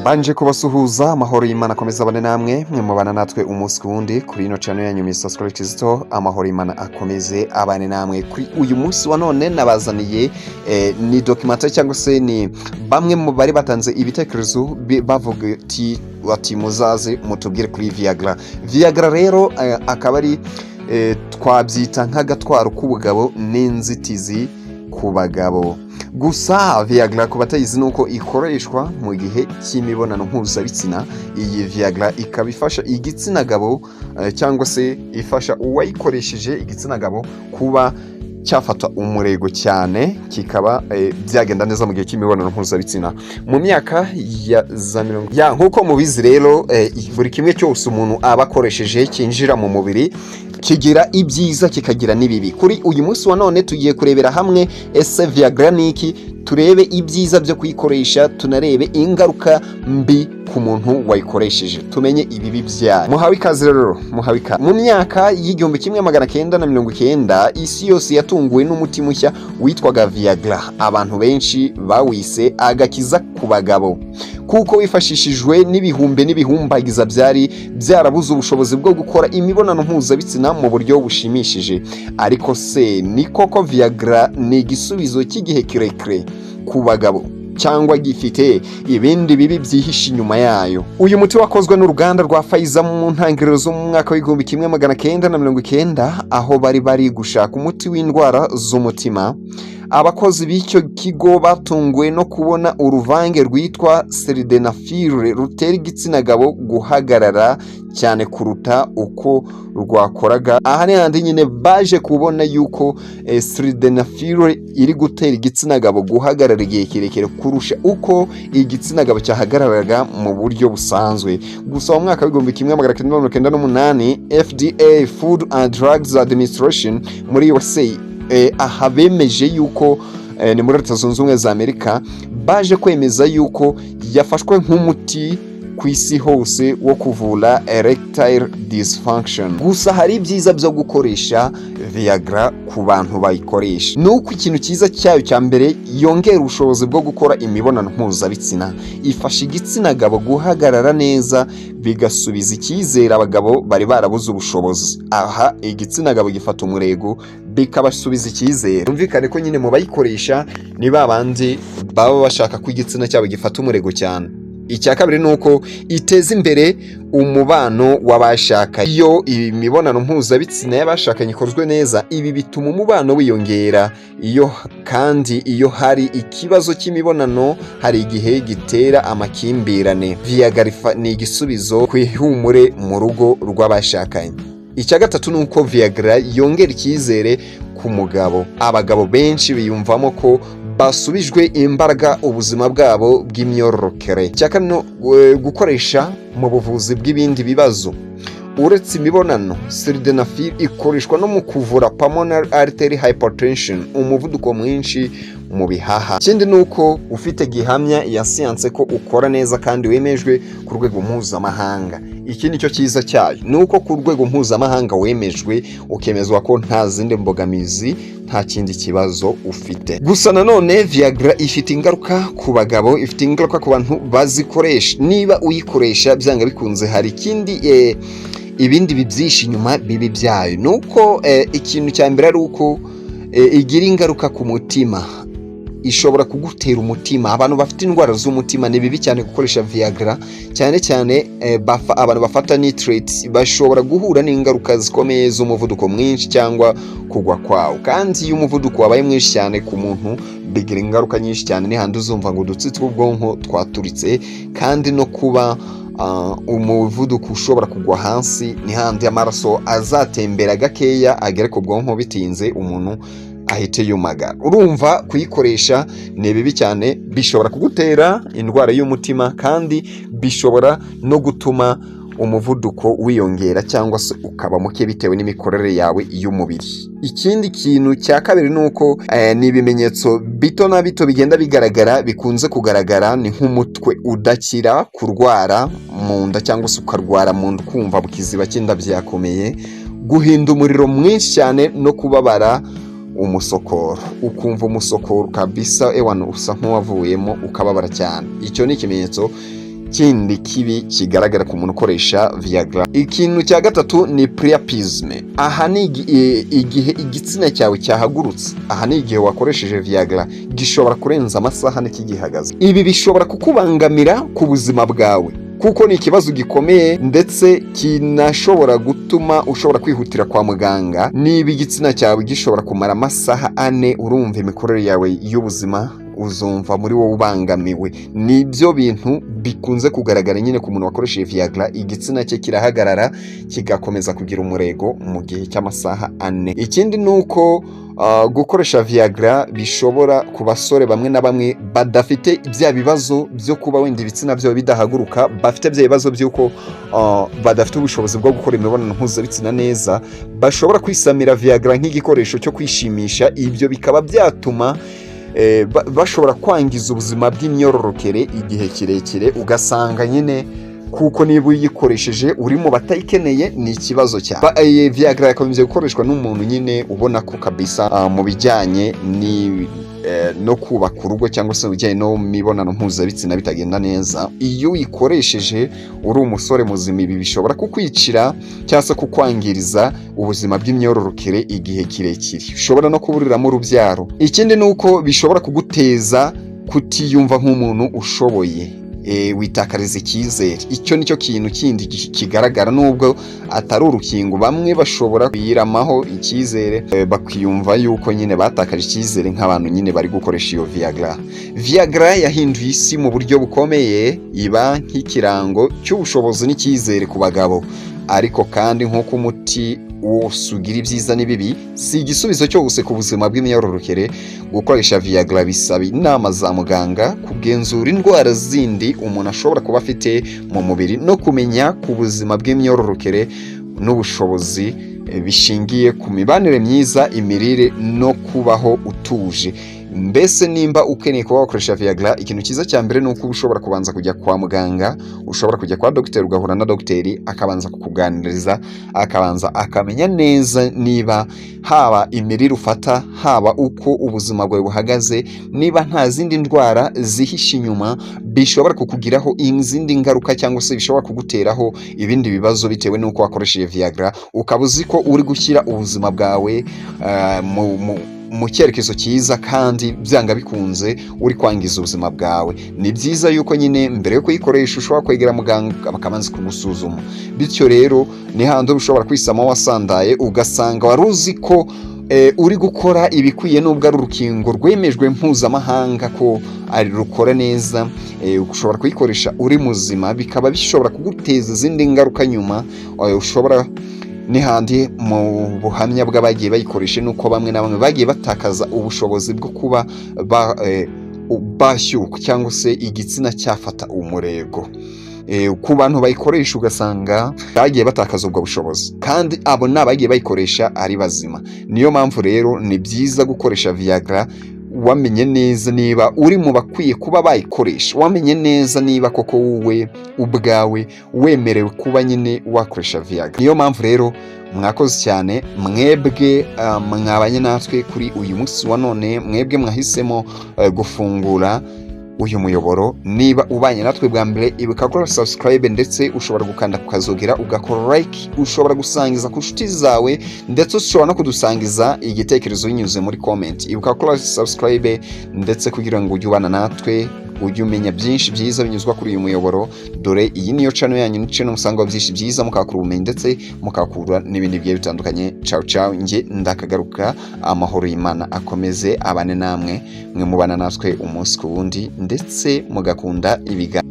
Banje kubasuhuza amahoro y'Imana akomeza abane namwe mwe mubana natwe umunsi kuwundi kuri ino channel yanyu Mr. Skolitisto. Amahoro y'Imana akomeze abane namwe kuri uyu munsi wa none nabazaniye ni documentaire cyangwa se ni bamwe mu bari batanze ibitekerezo bavuga ati muzaze mutubwire kuri Viagra. Viagra rero akaba ari twabyita nk'agatwaro k'ubugabo n'inzitizi ku bagabo. Gusa Viagra ku batayizi nuko ikoreshwa mu gihe cy'imibonano mpuzabitsina. Iyi Viagra ikabifasha igitsina gabo cyangwa se ifasha uwayikoresheje igitsina gabo kuba cyafata umurego cyane kikaba byagenda neza mu gihe cy'imibonano mpuzabitsina. Mu myaka ya za 70 nkuko mubizi rero buri kimwe cyose umuntu abakoresheje kinjira mu mubiri kigira ibyiza kikagira nibibi. Kuri uyu munsi wa none tugiye kurebera hamwe ese Viagra niki, turebe ibyiza byo kuyikoresha, tunarebe ingaruka mbi ku muntu wayikoresheje, tumenye ibibi byayo. Muhawe ikaze rero, muhawe ikaze. Mu myaka y'igihumbi kimwe magana kenda na 90 isi yose yatunguwe n'umuti mushya witwaga Viagra. Abantu benshi bawise agakiza ku bagabo kuko wifashishijwe n'ibihumbe n'ibihumbagiza byari byarabuze ubushobozi bwo gukora imibonano mpuzabitsina mu buryo bushimishije. Ariko se ni koko Viagra ni igisubizo cy'igihe kirekire ku bagabo cyangwa gifite ibindi bibi byihishe inyuma yayo? Uyu muti wakozwe n'uruganda rwa Pfizer mu ntangiriro zo mu mwaka w'igihumbi kimwe magana kenda na 90 aho bari gushaka umuti w'indwara z'umutima. Abakozi b'icyo kigo batunguwe no kubona uruvange rwitwa sildenafil rutera igitsina gabo guhagarara cyane kuruta uko rwakoraga. Aha ni handi nyine baje kubona yuko sildenafil iri gutera igitsina gabo guhagarara igihe kirekire kurusha uko igitsina gabo cyahagararaga mu buryo busanzwe. Gusa mu mwaka w'igihumbi kimwe magana kenda na 98 FDA Food and Drugs Administration muri USA aha bemeje yuko ni muri Leta Zunze Ubumwe za Amerika baje kwemeza yuko yafashwe nk'umuti ku isi hose wo kuvura erectile dysfunction. Gusa hari ibyiza byo gukoresha Viagra ku bantu bayikoresha. Nuko ikintu cyiza cyayo cya mbere yongera ubushobozi bwo gukora imibonano mpuzabitsina, ifasha igitsina gabo guhagarara neza bigasubiza icyizere abagabo bari barabuze ubushobozi. Aha igitsina gabo gifata umurego bikabasubiza icyizere. Umvikane ko nyine mu bayikoresha ni babandi baba bashaka ko igitsina cyabo gifata umurego cyane. Icya kabiri nuko iteza imbere umubano w'abashaka. Iyo imibonano mpuzabitsina y'abashakanye ikozwe neza, ibi bituma umubano wiyongera. Iyo hari ikibazo cy'imibonano hari igihe gitera amakimbirane. Viagra ni igisubizo ku ihumure mu rugo rw'abashakanye. Icya gatatu nuko Viagra yongera icyizere ku mugabo. Abagabo benshi biyumvamo ko basubijwe imbaraga ubuzima bwabo bw'imyororokere. Cyaka no gukoresha mu buvuzi bw'ibindi bibazo. Uretse imibonano, sildenafil ikoreshwa no mu kuvura pulmonary artery hypertension, umuvuduko mwinshi mu bihaha. Ikindi nuko ufite gihamya ya science ko ukora neza kandi wemejwe ku rwego mpuzamahanga. Iki nicyo cyiza cyayo, nuko ku rwego mpuzamahanga wemejwe ukemezwa ko nta zindi mbogamizi, nta kindi kibazo ufite. Gusa nanone Viagra ifite ingaruka ku bagabo, ifite ingaruka ku bantu bazikoresha. Niba uyikoresha byanga bikunze hari ibindi bibyinshi inyuma bibi byayo. Nuko ikintu cya mbere ari uko igira ingaruka ku mutima. Ishobora kugutera umutima. Abantu bafite indwara z'umutima ni bibi cyane gukoresha Viagra, cyane cyane abantu bafata nitrate bashobora guhura n'ingaruka zikomeye z'umuvuduko mwinshi cyangwa kugwa kwawo. Kandi iyo umuvuduko wabaye mwinshi cyane ku muntu bigira ingaruka nyinshi cyane. Ni handi uzumva ngo udutsi tw'ubwonko twaturitse, kandi no kuba umuvuduko ushobora kugwa hasi. Ni handi amaraso azatembera gakeya agere ku bwonko bitinze umuntu ahite yumagara. Urumva kuyikoresha ni bibi cyane, bishobora kugutera indwara y'umutima kandi bishobora no gutuma umuvuduko wiyongera cyangwa se ukaba muke bitewe n'imikorere yawe y'umubiri. Ikindi kintu cya kabiri nuko ni ibimenyetso bito na bito bigenda bigaragara, bikunze kugaragara ni nk'umutwe udakira, kurwara mu nda cyangwa se ukarwara mu nda kumva bukiziba cyenda byakomeye, guhinda umuriro mwinshi cyane no kubabara umusokoro, ukumva umusokoro kabisa ewana usa nk'uwavuyemo ukababara cyane. Icyo ni ikimenyetso kindi kibi kigaragara ku muntu ukoresha Viagra. Ikintu cya gatatu ni priapism. Aha ni igihe igitsina cyawe cyahagurutse. Aha ni igihe wakoresheje Viagra gishobora kurenza amasaha n'ikigihagaze. Ibi bishobora kukubangamira ku buzima bwawe kuko ni ikibazo gikomeye ndetse kinashobora gutuma ushobora kwihutira kwa muganga. Niba igitsina cyawe gishobora kumara amasaha 4, urumva imikorere yawe y'ubuzima uzumva muri wowe ubangamiwe. Nibyo bintu bikunze kugaragara nyine ku muntu wakoresheje Viagra, igitsina cye kirahagarara kigakomeza kugira umurego mu gihe cy'amasaha 4. Ikindi nuko gukoresha Viagra bishobora ku basore bamwe na bamwe badafite bya bibazo byo kuba wenda ibitsina byo bidahaguruka, bafite bya bibazo by'uko badafite ubushobozi bwo gukora imibonano mpuzabitsina neza, bashobora kwisamira Viagra nk'igikoresho cyo kwishimisha. Ibyo bikaba byatuma bashobora kwangiza ubuzima bw'imyororokere igihe kirekire, ugasanga nyine kuko niba uyikoresheje urimo batayikeneye ni ikibazo cyane. Viagra yakomeje gukoreshwa n'umuntu nyine ubona ko kabisa mu bijyanye no kubaka urugo cyangwa se bijyanye no mibonano mpuzabitsina bitagenda neza. Iyo uyikoresheje uri umusore muzima, ibi bishobora kukwicira cyangwa se kukwangiriza ubuzima bw'imyororokere igihe kirekire, ushobora no kuburiramo urubyaro. Ikindi nuko bishobora kuguteza kutiyumva nk'umuntu ushoboye, witakariza icyizere. Icyo nicyo kintu kindi kigaragara, nubwo atari urukingo, bamwe bashobora kwiramaho icyizere bakiyumva yuko nyine batakaje icyizere nk'abantu nyine bari gukoresha iyo Viagra. Viagra yahinduye isi mu buryo bukomeye, iba nk'ikirango cy'ubushobozi n'icyizere ku bagabo, ariko kandi nk'uko umuti wose ugira ibyiza n'ibibi, si igisubizo cyose ku buzima bw'imyororokere. Gukoresha Viagra bisaba inama za muganga, kugenzura indwara zindi umuntu ashobora kuba afite mu mubiri, no kumenya ku buzima bw'imyororokere n'ubushobozi bishingiye ku mibanire myiza, imirire no kubaho utuje. Mbese nimba ukeneye kuba wakoresha Viagra, ikintu cyiza cya mbere ni uko ushobora kubanza kujya kwa muganga, ushobora kujya kwa dogiteri, ugahura na dogiteri akabanza kukuganiriza, akabanza akamenya neza niba haba imirire ufata, haba uko ubuzima bwawe buhagaze, niba nta zindi ndwara zihishe inyuma bishobora kukugiraho izindi ngaruka cyangwa se bishobora kuguteraho ibindi bibazo bitewe n'uko wakoresheje Viagra, ukaba uzi ko uri gushyira ubuzima bwawe mu cyerekezo cyiza kandi byanga bikunze uri kwangiza ubuzima bwawe. Ni byiza yuko nyine mbere yo kuyikoresha ushobora kwegera muganga bakabanza kugusuzuma. Bityo rero ni handi ushobora kwisama wasandaye ugasanga wari uzi ko uri gukora ibikwiye, nubwo ari urukingo rwemejwe mpuzamahanga ko ari rukora neza. Ushobora kuyikoresha uri muzima, bikaba bishobora kuguteza izindi ngaruka nyuma. Ushobora ni handi mu buhamya bw'abagiye bayikoresha nuko bamwe na bamwe bagiye batakaza ubushobozi bwo kuba bashyuka cyangwa se igitsina cyafata umurego. Ku bantu bayikoresha ugasanga bagiye batakaza ubwo bushobozi, kandi abo n'abagiye bayikoresha ari bazima. Niyo mpamvu rero ni byiza gukoresha Viagra wamenye neza niba uri mu bakwiye kuba bayikoresha, wamenye neza niba koko wowe ubwawe wemerewe kuba nyine wakoresha Viagra. Niyo mpamvu rero mwakoze cyane mwebwe mwabanye natwe kuri uyu munsi wa none, mwebwe mwahisemo gufungura uyu muyoboro. Niba ubanye natwe bwa mbere, ibuka gukora subscribe ndetse ushobora gukanda kukazogera, ugakora like, ushobora gusangiza ku nshuti zawe ndetse ushobora no kudusangiza igitekerezo binyuze muri comment. Ibuka gukora subscribe ndetse kugira ngo ujye ubana natwe, ujye umenya byinshi byiza binyuzwa kuri uyu muyoboro. Dore iyi niyo channel yanyu, ni channel musanga byinshi byiza, mukakura ubumenyi ndetse mukakura n'ibindi bigiye bitandukanye. Ciao ciao, nge ndakagaruka. Amahoro y'Imana akomeze abane namwe, mwe mubana natwe umunsi ku wundi ndetse mugakunda ibiga